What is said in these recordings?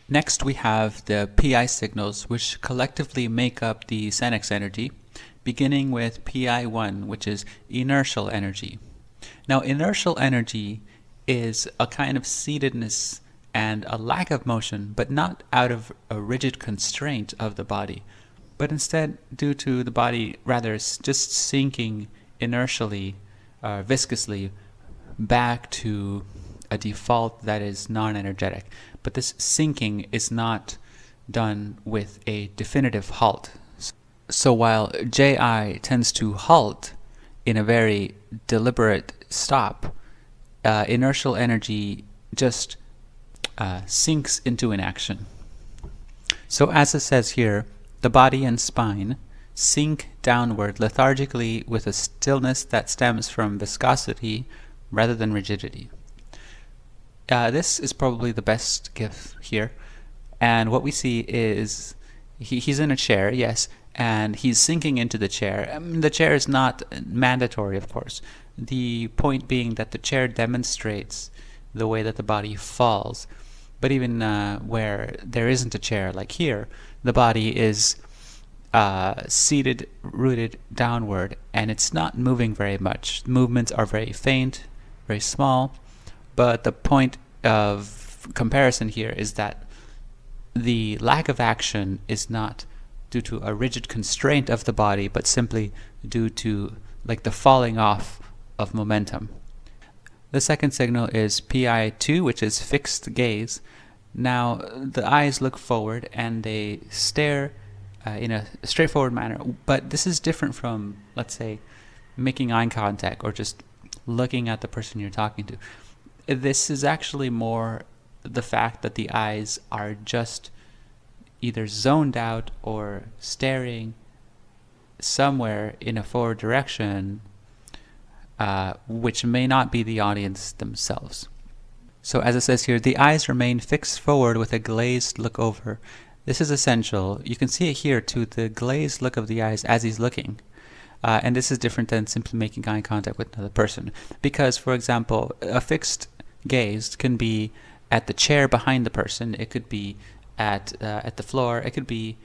Next, we have the PI signals, which collectively make up the Senex energy, beginning with PI1, which is inertial energy. Now, inertial energy is a kind of seatedness and a lack of motion, but not out of a rigid constraint of the body, but instead due to the body rather just sinking inertially, viscously, back to a default that is non-energetic. But this sinking is not done with a definitive halt. So while Ji tends to halt in a very deliberate stop, inertial energy just sinks into inaction. So as it says here, the body and spine sink downward lethargically with a stillness that stems from viscosity rather than rigidity. This is probably the best GIF here, and what we see is he's in a chair, yes, and he's sinking into the chair. The chair is not mandatory, of course. The point being that the chair demonstrates the way that the body falls. But even where there isn't a chair, like here, the body is seated, rooted downward, and it's not moving very much. Movements are very faint, very small, but the point of comparison here is that the lack of action is not due to a rigid constraint of the body, but simply due to like the falling off of momentum. The second signal is PI2, which is fixed gaze. Now the eyes look forward and they stare in a straightforward manner, but this is different from, let's say, making eye contact or just looking at the person you're talking to. This is actually more the fact that the eyes are just either zoned out or staring somewhere in a forward direction, which may not be the audience themselves. So as it says here, the eyes remain fixed forward with a glazed look over. This is essential. You can see it here too, the glazed look of the eyes as he's looking. And this is different than simply making eye contact with another person. Because, for example, a fixed gaze can be at the chair behind the person. It could be at the floor. It could be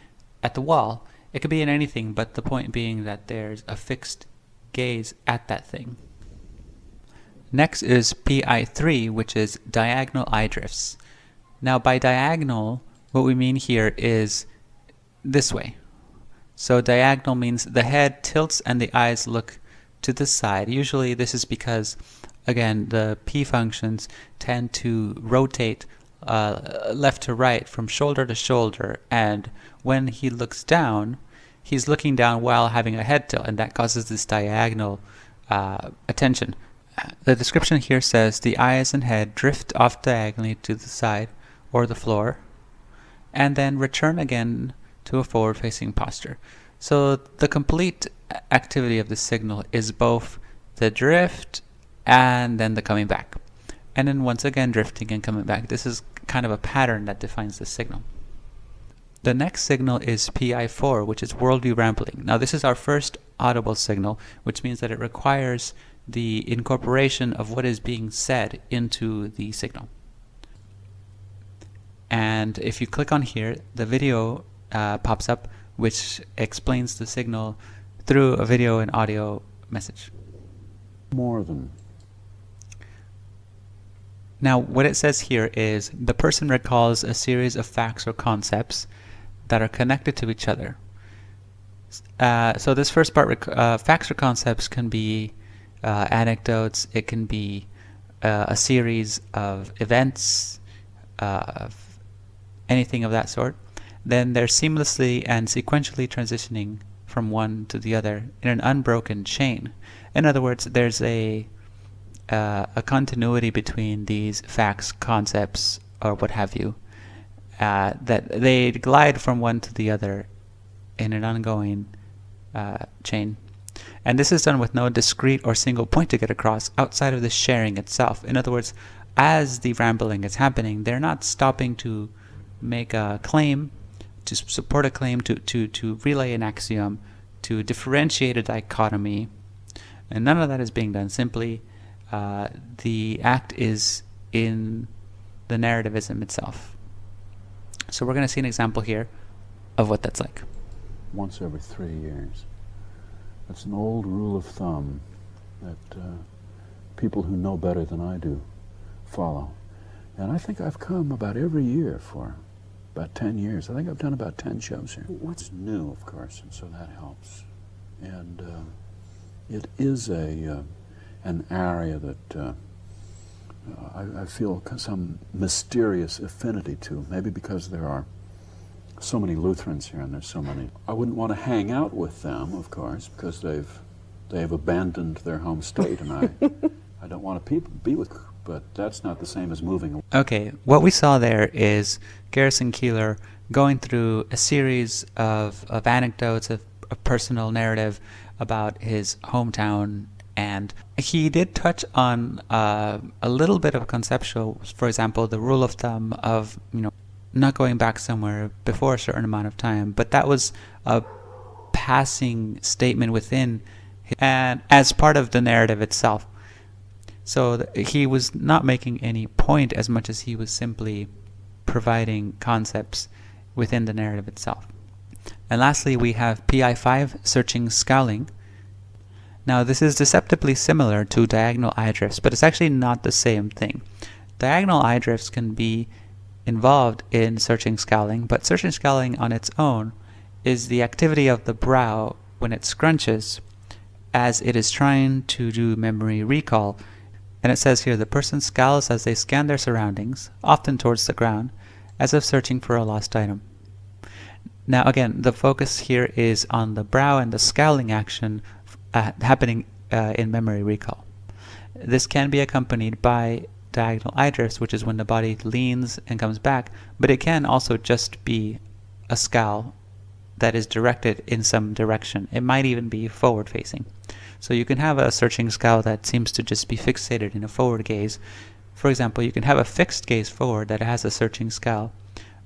at the wall. It could be in anything, but the point being that there's a fixed gaze at that thing. Next is PI3, which is diagonal eye drifts. Now by diagonal, what we mean here is this way. So diagonal means the head tilts and the eyes look to the side. Usually this is because, again, the P functions tend to rotate left to right from shoulder to shoulder, and when he looks down, he's looking down while having a head tilt, and that causes this diagonal attention. The description here says the eyes and head drift off diagonally to the side or the floor, and then return again to a forward-facing posture. So the complete activity of the signal is both the drift and then the coming back. And then once again drifting and coming back. This is kind of a pattern that defines the signal. The next signal is PI4, which is worldview rambling. Now this is our first audible signal, which means that it requires the incorporation of what is being said into the signal. And if you click on here, the video pops up, which explains the signal through a video and audio message. More than. Now what it says here is the person recalls a series of facts or concepts that are connected to each other. So this first part, facts or concepts can be anecdotes, it can be a series of events, anything of that sort. Then they're seamlessly and sequentially transitioning from one to the other in an unbroken chain. In other words, there's a continuity between these facts, concepts, or what have you, that they glide from one to the other in an ongoing chain. And this is done with no discrete or single point to get across outside of the sharing itself. In other words, as the rambling is happening, they're not stopping to make a claim, to support a claim, to relay an axiom, to differentiate a dichotomy. And none of that is being done. Simply the act is in the narrativism itself. So we're going to see an example here of what that's like. Once every 3 years. That's an old rule of thumb that people who know better than I do follow. And I think I've come about every year for about 10 years. I think I've done about 10 shows here. What's new, of course, and so that helps. And it is an area that I feel some mysterious affinity to, maybe because there are so many Lutherans here and there's so many. I wouldn't want to hang out with them, of course, because they've abandoned their home state, and I don't want to be with, but that's not the same as moving. Okay, what we saw there is Garrison Keillor going through a series of anecdotes, of personal narrative about his hometown, and he did touch on a little bit of conceptual, for example, the rule of thumb of, not going back somewhere before a certain amount of time, but that was a passing statement within and as part of the narrative itself. So he was not making any point as much as he was simply providing concepts within the narrative itself. And lastly, we have PI5, searching scowling. Now this is deceptively similar to diagonal eye drifts, but it's actually not the same thing. Diagonal eye drifts can be involved in searching scowling, but searching scowling on its own is the activity of the brow when it scrunches as it is trying to do memory recall. And it says here, the person scowls as they scan their surroundings, often towards the ground, as if searching for a lost item. Now again, the focus here is on the brow and the scowling action happening in memory recall. This can be accompanied by diagonal eye drifts, which is when the body leans and comes back, but it can also just be a scowl that is directed in some direction. It might even be forward facing. So you can have a searching scowl that seems to just be fixated in a forward gaze. For example, you can have a fixed gaze forward that has a searching scowl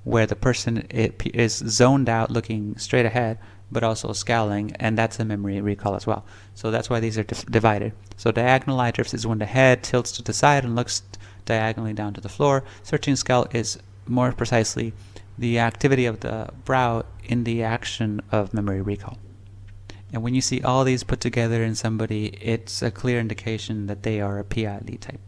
where the person is zoned out looking straight ahead, but also scowling, and that's a memory recall as well. So that's why these are divided. So diagonal eye drifts is when the head tilts to the side and looks diagonally down to the floor. Searching scowl is more precisely the activity of the brow in the action of memory recall. And when you see all these put together in somebody, it's a clear indication that they are a PI lead type.